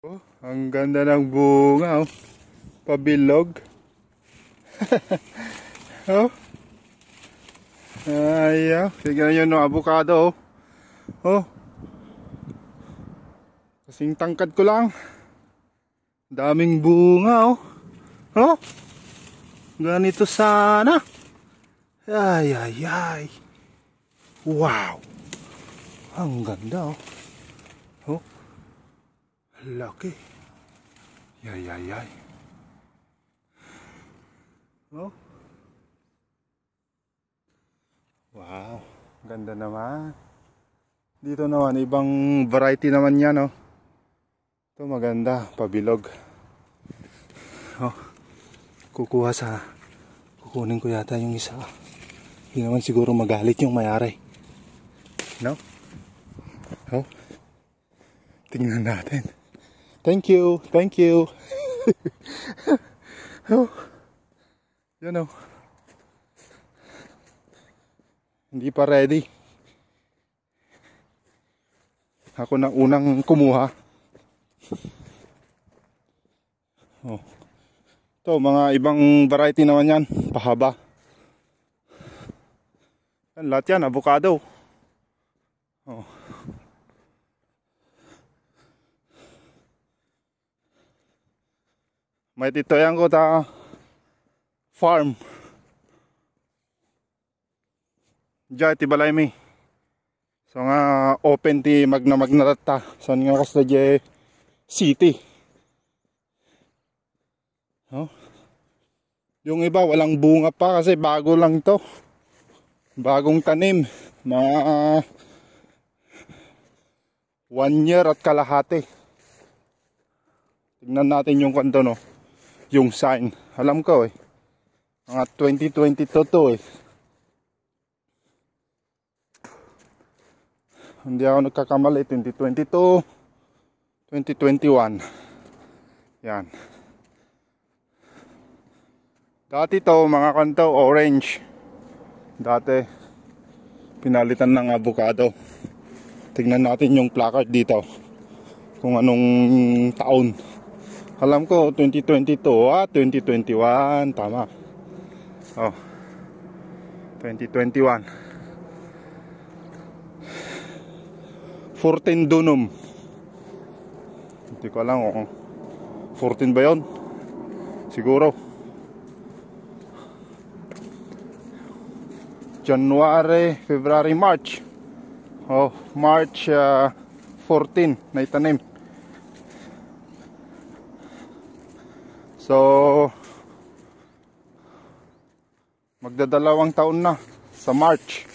Oh, ang ganda ng bunga, oh. Pabilog. Oh. Ayaw. Tignan nyo no, avocado, oh. Oh. Kasing tangkad ko lang. Daming bunga, oh. Oh. Ganito sana. Ay, ay, ay. Wow. Ang ganda, oh. Oh. Laki. Ay, ay, ay. Oh. Wow. Ganda naman. Dito naman, ibang variety naman yan, oh. Ito maganda, pabilog. Oh. Kukunin ko yata yung isa. Hindi naman siguro magalit yung mayari. No? Oh. Tingnan natin. Thank you. Thank you. Oh. Yan, oh. Hindi pa ready. Ako na unang kumuha. Oh. Ito, mga ibang variety naman yan. Pahaba. Yan, lahat yan, avocado. Oh. May titoyan ko ta farm. Diyan, tibalay mi. So nga, open ti magna San nga kas na city. Oh. Yung iba walang bunga pa kasi bago lang to. Bagong tanim. Mga 1 year at kalahati. Tignan natin yung kanto, no. Yung sign. Alam ko, eh. Mga 2022 to, eh. Hindi ako nagkakamali. 2022, 2021. Yan. Dati to, mga kanto, orange. Dati, pinalitan ng avocado. Tignan natin yung placard dito. Kung anong taon. Alam ko, 2022. 2021. Tama. Oh. 2021. 14 dunum. Hindi ko alam kung 14 ba yun? Siguro. January, February, March. Oh, March 14 na itanim. So, magdadalawang taon na sa March.